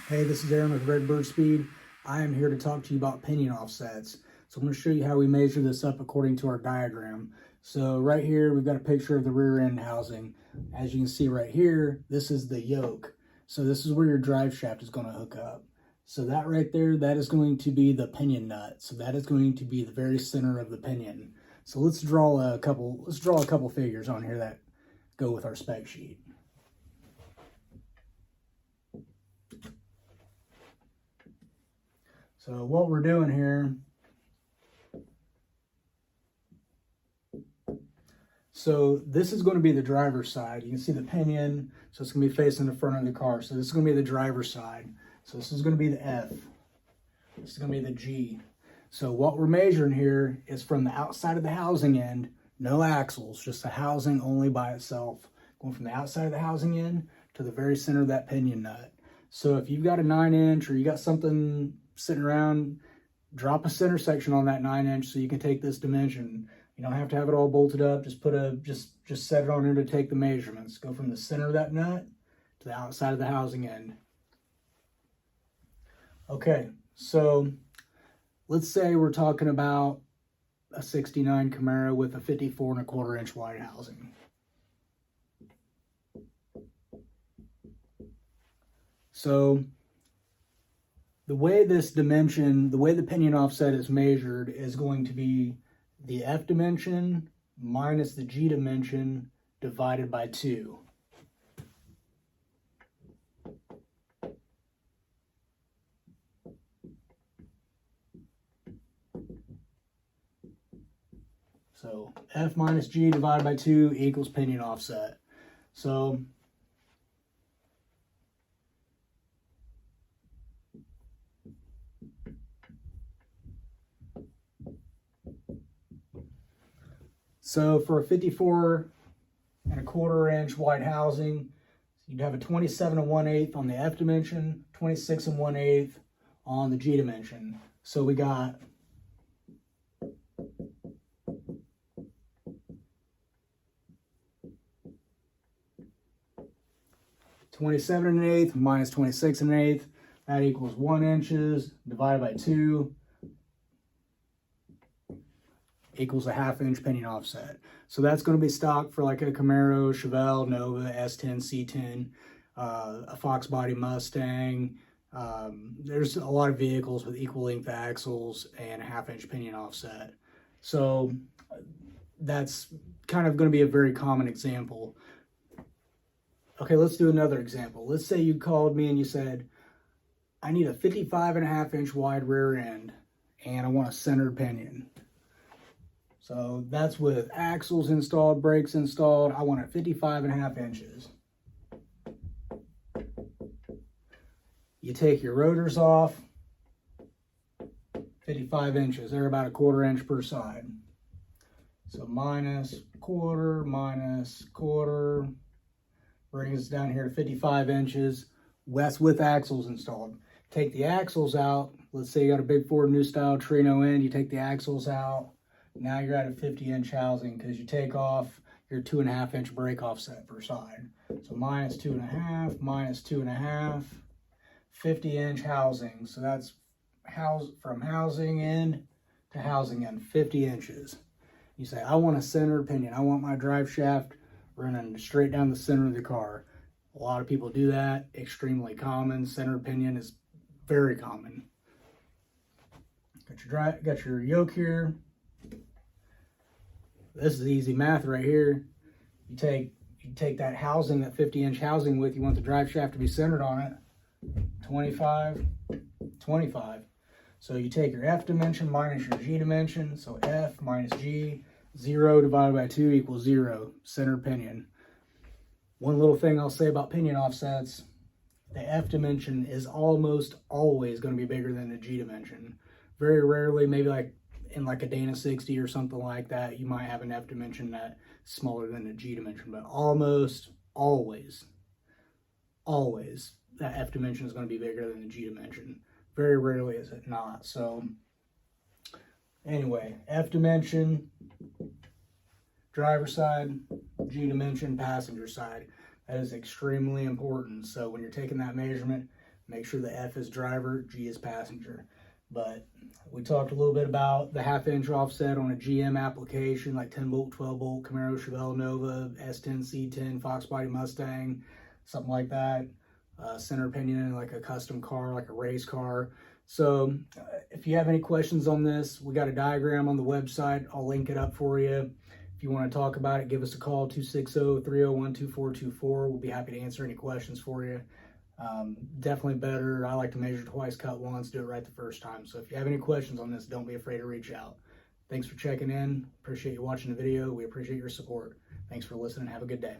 Hey, this is Aaron with Redbird Speed. I am here to talk to you about pinion offsets. So I'm going to show you how we measure this up according to our diagram. So right here, we've got a picture of the rear end housing. As you can see right here, this is the yoke. So this is where your drive shaft is going to hook up. So that right there, that is going to be the pinion nut. So that is going to be the very center of the pinion. So let's draw a couple figures on here that go with our spec sheet. So what we're doing here, so this is going to be the driver's side. You can see the pinion, so it's going to be facing the front of the car. So this is going to be the driver's side. So this is going to be the F. This is going to be the G. So what we're measuring here is from the outside of the housing end, no axles, just the housing only by itself. Going from the outside of the housing end to the very center of that pinion nut. So if you've got a 9-inch or you got something sitting around, drop a center section on that 9-inch so you can take this dimension. You don't have to have it all bolted up. Just just set it on there to take the measurements. Go from the center of that nut to the outside of the housing end. Okay, so let's say we're talking about a 69 Camaro with a 54.25-inch wide housing. So the way the pinion offset is measured is going to be the F dimension minus the G dimension divided by 2. So F minus G divided by 2 equals pinion offset. So for a 54.25-inch wide housing, you'd have a 27 1/8 on the F dimension, 26 1/8 on the G dimension. So we got 27 1/8 minus 26 1/8. That equals 1 inches divided by 2 equals a 1/2-inch pinion offset. So that's going to be stock for like a Camaro, Chevelle, Nova, S10, C10, a Fox body Mustang. There's a lot of vehicles with equal length axles and a 1/2-inch pinion offset. So that's kind of going to be a very common example. Okay, let's do another example. Let's say you called me and you said, I need a 55.5-inch wide rear end and I want a centered pinion. So that's with axles installed, brakes installed. I want it 55.5 inches. You take your rotors off, 55 inches. They're about a 1/4 inch per side. So minus quarter, brings us down here to 55 inches. That's with axles installed. Take the axles out. Let's say you got a big Ford New Style Trino end. You take the axles out. Now you're at a 50-inch housing because you take off your 2.5-inch brake offset per side. So minus 2.5, minus 2.5, 50-inch housing. So that's from housing end to housing end, 50 inches. You say, I want a centered pinion. I want my drive shaft running straight down the center of the car. A lot of people do that. Extremely common. Centered pinion is very common. Got your yoke here. This is easy math right here. You take that housing, that 50-inch housing width, you want the drive shaft to be centered on it. 25, 25. So you take your F dimension minus your G dimension. So F minus G, 0 divided by 2 equals 0. Centered pinion. One little thing I'll say about pinion offsets, the F dimension is almost always going to be bigger than the G dimension. Very rarely, maybe like in like a Dana 60 or something like that, you might have an F dimension that's smaller than a G dimension, but almost always, that F dimension is going to be bigger than the G dimension. Very rarely is it not. So anyway, F dimension, driver side, G dimension, passenger side. That is extremely important. So when you're taking that measurement, Make sure the F is driver, G is passenger. But we talked a little bit about the 1/2 inch offset on a GM application like 10 bolt, 12 bolt, Camaro, Chevelle Nova, S10, C10, Fox Body Mustang, something like that. Center pinion like a custom car, like a race car. So if you have any questions on this, we got a diagram on the website. I'll link it up for you. If you want to talk about it, give us a call, 260-301-2424. We'll be happy to answer any questions for you. Definitely better. I like to measure twice, cut once, do it right the first time. So if you have any questions on this, don't be afraid to reach out. Thanks for checking in. Appreciate you watching the video. We appreciate your support. Thanks for listening. Have a good day.